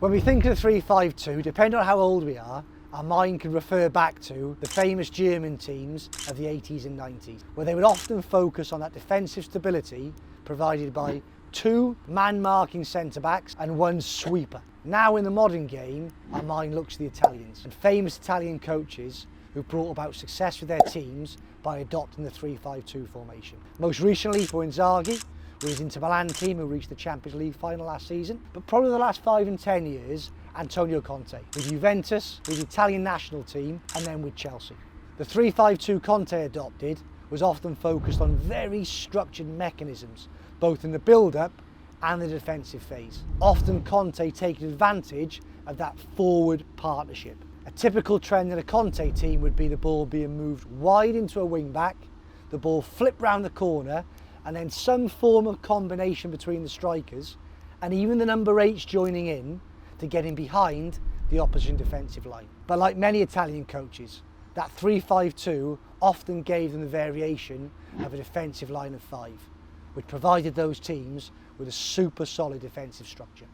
When we think of the 3-5-2, depending on how old we are, our mind can refer back to the famous German teams of the 80s and 90s, where they would often focus on that defensive stability provided by two man-marking centre-backs and one sweeper. Now in the modern game, our mind looks to the Italians and famous Italian coaches who brought about success with their teams by adopting the 3-5-2 formation. Most recently for Inzaghi, with his Inter Milan team who reached the Champions League final last season, but probably the last 5 and 10 years, Antonio Conte, with Juventus, with the Italian national team, and then with Chelsea. The 3-5-2 Conte adopted was often focused on very structured mechanisms, both in the build-up and the defensive phase. Often Conte taking advantage of that forward partnership. A typical trend in a Conte team would be the ball being moved wide into a wing-back, the ball flipped round the corner, and then some form of combination between the strikers and even the number 8s joining in to get in behind the opposition defensive line. But like many Italian coaches, that 3-5-2 often gave them the variation of a defensive line of 5, which provided those teams with a super solid defensive structure.